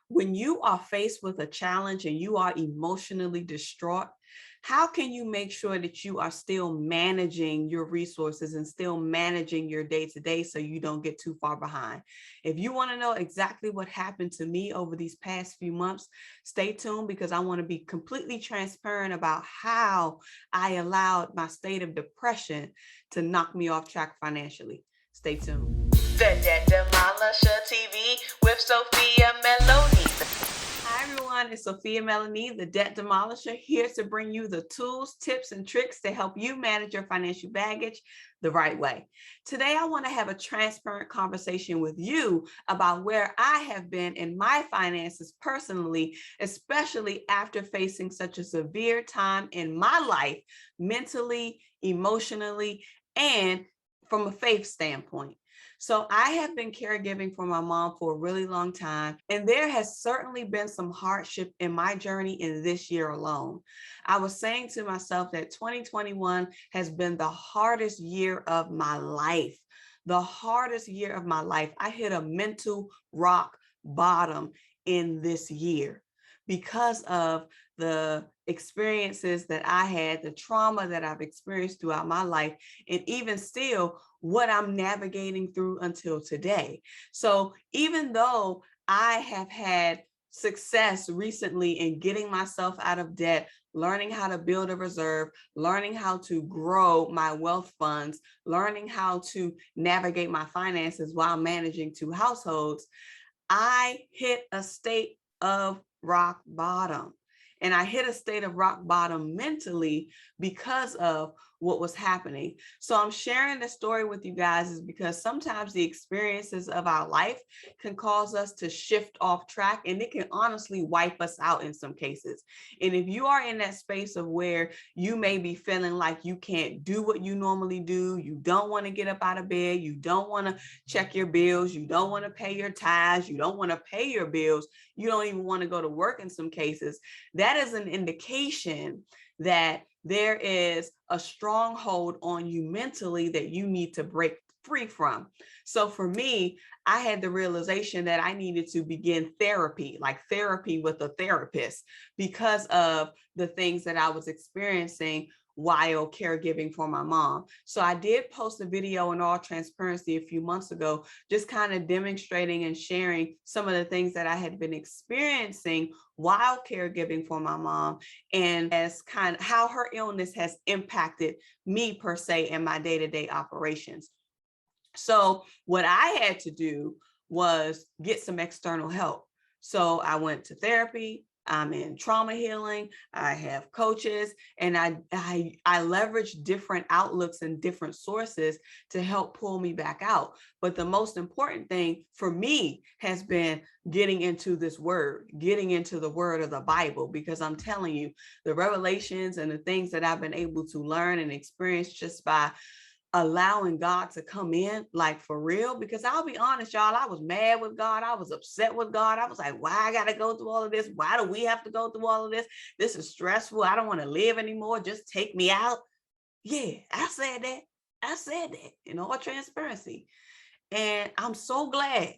When you are faced with a challenge and you are emotionally distraught, how can you make sure that you are still managing your resources and still managing your day-to-day so you don't get too far behind? If you want to know exactly what happened to me over these past few months, stay tuned, because I want to be completely transparent about how I allowed my state of depression to knock me off track financially. Stay tuned. The Debt Demolisher TV with Sophia Melone. Hi everyone, it's Sophia Melone, the Debt Demolisher, here to bring you the tools, tips, and tricks to help you manage your financial baggage the right way. Today, I want to have a transparent conversation with you about where I have been in my finances personally, especially after facing such a severe time in my life, mentally, emotionally, and from a faith standpoint. So I have been caregiving for my mom for a really long time, and there has certainly been some hardship in my journey in this year alone. I was saying to myself that 2021 has been the hardest year of my life. The hardest year of my life. I hit a mental rock bottom in this year because of the experiences that I had, the trauma that I've experienced throughout my life, and even still what I'm navigating through until today. So even though I have had success recently in getting myself out of debt, learning how to build a reserve, learning how to grow my wealth funds, learning how to navigate my finances while managing two households, I hit a state of rock bottom. And I hit a state of rock bottom mentally because of what was happening. So I'm sharing this story with you guys is because sometimes the experiences of our life can cause us to shift off track, and it can honestly wipe us out in some cases. And if you are in that space of where you may be feeling like you can't do what you normally do, you don't want to get up out of bed, you don't want to check your bills, you don't want to pay your tithes, you don't want to pay your bills, you don't even want to go to work in some cases, that is an indication that there is a stronghold on you mentally that you need to break free from. So for me, I had the realization that I needed to begin therapy, like therapy with a therapist, because of the things that I was experiencing while caregiving for my mom. So I did post a video in all transparency a few months ago, just kind of demonstrating and sharing some of the things that I had been experiencing while caregiving for my mom, and as kind of how her illness has impacted me per se in my day-to-day operations. So what I had to do was get some external help. So I went to therapy. I'm in trauma healing. I have coaches, and I leverage different outlooks and different sources to help pull me back out. But the most important thing for me has been getting into this word, getting into the word of the Bible, because I'm telling you, the revelations and the things that I've been able to learn and experience just by allowing God to come in, like for real. Because I'll be honest, y'all, I was mad with God. I was upset with God. I was like, why I got to go through all of this? Why do we have to go through all of this? This is stressful. I don't want to live anymore. Just take me out. Yeah, I said that. I said that in all transparency. And I'm so glad.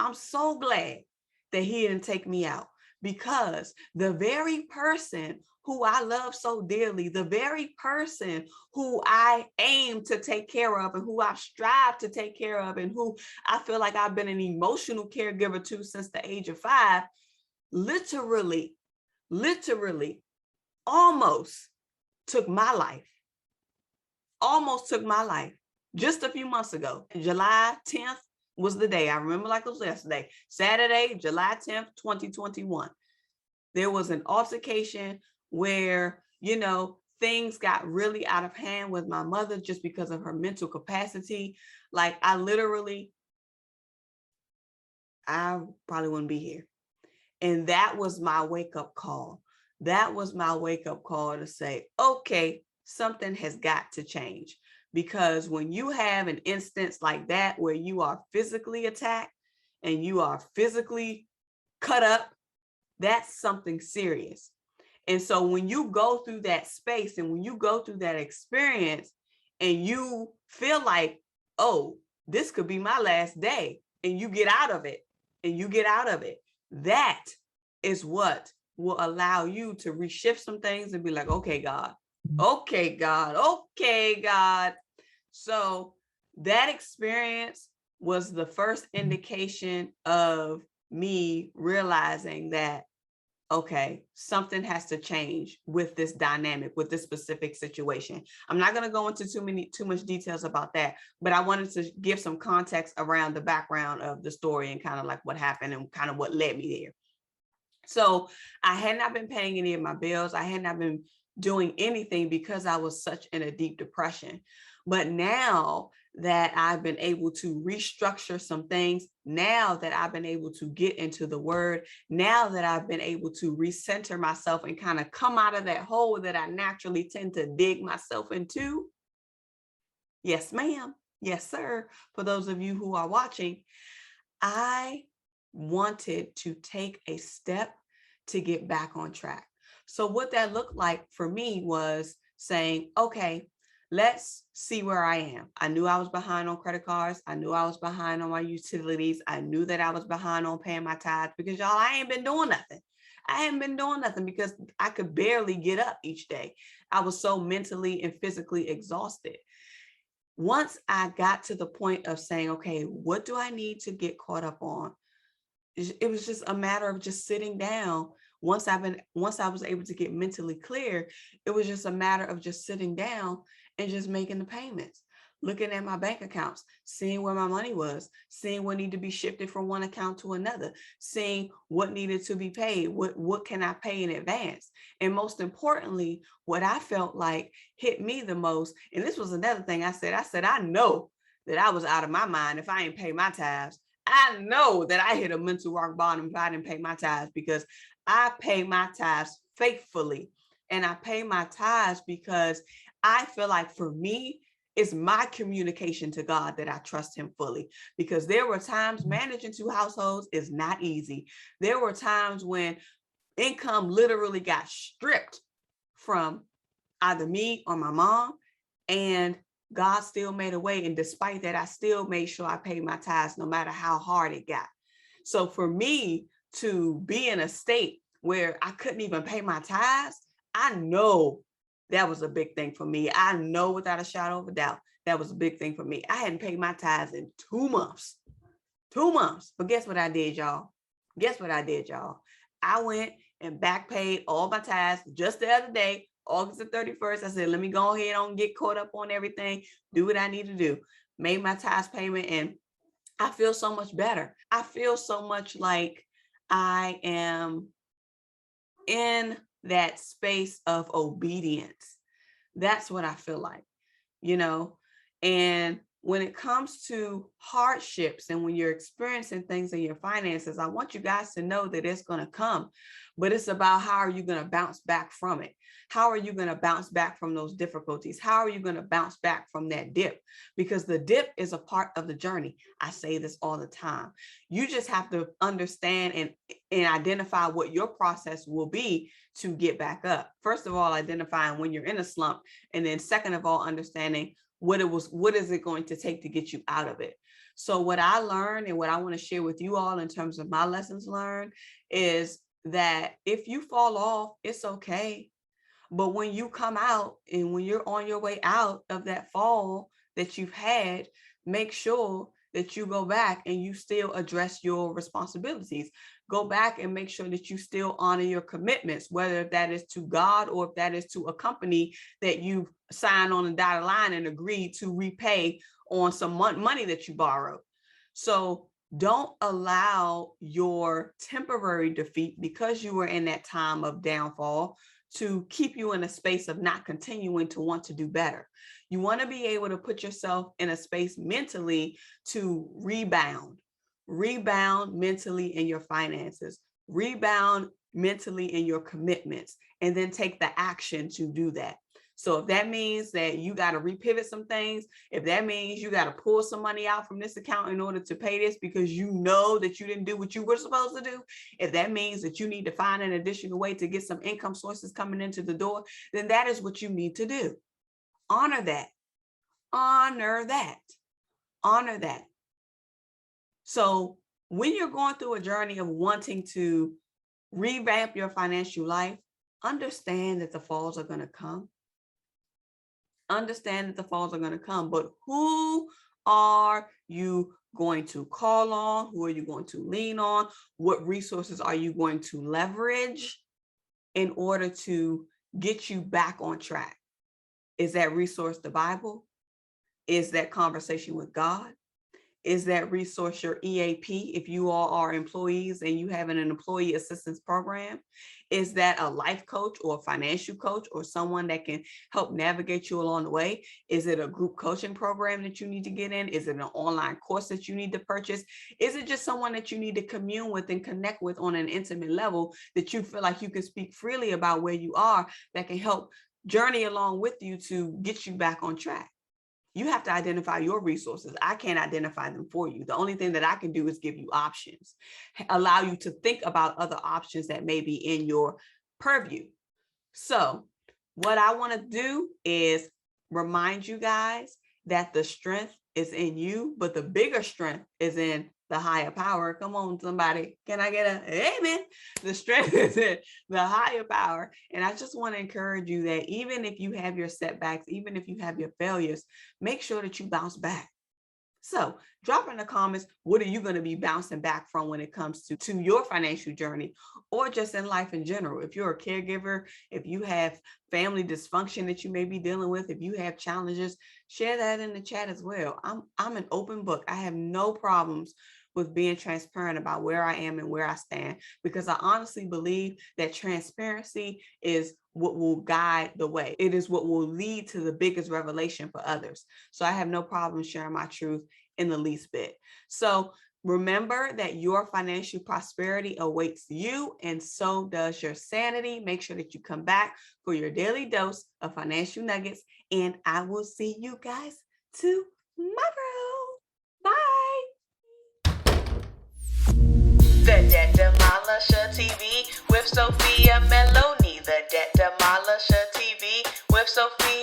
I'm so glad that he didn't take me out, because the very person who I love so dearly, the very person who I aim to take care of and who I strive to take care of and who I feel like I've been an emotional caregiver to since the age of 5, literally almost took my life, just a few months ago. July 10th was the day. I remember like it was yesterday. Saturday, July 10th, 2021. There was an altercation where, things got really out of hand with my mother just because of her mental capacity. Like I probably wouldn't be here. And that was my wake-up call. That was my wake-up call to say, okay, something has got to change. Because when you have an instance like that where you are physically attacked and you are physically cut up, that's something serious. And so when you go through that space and when you go through that experience and you feel like, oh, this could be my last day, and you get out of it, That is what will allow you to reshift some things and be like, okay, God, okay, God, okay, God. So that experience was the first indication of me realizing that, okay, something has to change with this dynamic, with this specific situation. I'm not going to go into too much details about that, but I wanted to give some context around the background of the story and kind of like what happened and kind of what led me there. So I had not been paying any of my bills. I had not been doing anything because I was such in a deep depression. But now that I've been able to restructure some things, now that I've been able to get into the word, now that I've been able to recenter myself and kind of come out of that hole that I naturally tend to dig myself into. Yes, ma'am. Yes, sir. For those of you who are watching, I wanted to take a step to get back on track. So what that looked like for me was saying, okay, let's see where I am. I knew I was behind on credit cards. I knew I was behind on my utilities. I knew that I was behind on paying my tithes because y'all, I ain't been doing nothing. I haven't been doing nothing because I could barely get up each day. I was so mentally and physically exhausted. Once I got to the point of saying, okay, what do I need to get caught up on? It was just a matter of just sitting down. Once I was able to get mentally clear, it was just a matter of just sitting down and just making the payments, looking at my bank accounts, seeing where my money was, seeing what needed to be shifted from one account to another, seeing what needed to be paid, what can I pay in advance. And most importantly, what I felt like hit me the most, and this was another thing I said, I know that I was out of my mind if I ain't pay my tithes. I know that I hit a mental rock bottom if I didn't pay my tithes, because I pay my tithes faithfully. And I pay my tithes because I feel like for me, it's my communication to God that I trust him fully. Because there were times managing two households is not easy. There were times when income literally got stripped from either me or my mom, and God still made a way. And despite that, I still made sure I paid my tithes no matter how hard it got. So for me to be in a state where I couldn't even pay my tithes, I know that was a big thing for me. I know without a shadow of a doubt, that was a big thing for me. I hadn't paid my tithes in 2 months. 2 months. But guess what I did, y'all? Guess what I did, y'all? I went and back paid all my tithes just the other day, August the 31st. I said, let me go ahead and get caught up on everything, do what I need to do. Made my tithes payment, and I feel so much better. I feel so much like I am in that space of obedience. That's what I feel like, you know. And when it comes to hardships and when you're experiencing things in your finances, I want you guys to know that it's going to come, but it's about how are you going to bounce back from it? How are you going to bounce back from those difficulties? How are you going to bounce back from that dip? Because the dip is a part of the journey. I say this all the time. You just have to understand and identify what your process will be to get back up. First of all, identifying when you're in a slump, and then second of all, understanding what is it going to take to get you out of it. So what I learned and what I want to share with you all in terms of my lessons learned is that if you fall off, it's okay. But when you come out and when you're on your way out of that fall that you've had, make sure that you go back and you still address your responsibilities. Go back and make sure that you still honor your commitments, whether that is to God or if that is to a company that you signed on a dotted line and agreed to repay on some money that you borrowed. So don't allow your temporary defeat, because you were in that time of downfall, to keep you in a space of not continuing to want to do better. You want to be able to put yourself in a space mentally to rebound mentally in your finances, rebound mentally in your commitments, and then take the action to do that. So if that means that you got to repivot some things, if that means you got to pull some money out from this account in order to pay this because you know that you didn't do what you were supposed to do, if that means that you need to find an additional way to get some income sources coming into the door, then that is what you need to do. Honor that. Honor that. Honor that. So when you're going through a journey of wanting to revamp your financial life, understand that the falls are going to come. Understand that the falls are going to come, but who are you going to call on? Who are you going to lean on? What resources are you going to leverage in order to get you back on track? Is that resource the Bible? Is that conversation with God? Is that resource your EAP if you all are employees and you have an employee assistance program? Is that a life coach or a financial coach or someone that can help navigate you along the way? Is it a group coaching program that you need to get in? Is it an online course that you need to purchase? Is it just someone that you need to commune with and connect with on an intimate level that you feel like you can speak freely about where you are, that can help journey along with you to get you back on track? You have to identify your resources. I can't identify them for you. The only thing that I can do is give you options, allow you to think about other options that may be in your purview. So what I want to do is remind you guys that the strength is in you, but the bigger strength is in the higher power. Come on, somebody. Can I get an amen? The strength is in the higher power. And I just want to encourage you that even if you have your setbacks, even if you have your failures, make sure that you bounce back. So drop in the comments, what are you going to be bouncing back from when it comes to your financial journey or just in life in general? If you're a caregiver, if you have family dysfunction that you may be dealing with, if you have challenges, share that in the chat as well. I'm an open book. I have no problems with being transparent about where I am and where I stand, because I honestly believe that transparency is what will guide the way. It is what will lead to the biggest revelation for others. So I have no problem sharing my truth in the least bit. So remember that your financial prosperity awaits you, and so does your sanity. Make sure that you come back for your daily dose of financial nuggets, and I will see you guys tomorrow. Bye. The Debt Demolisher TV with Sophia Melone. The Debt Demolisher TV with Sophia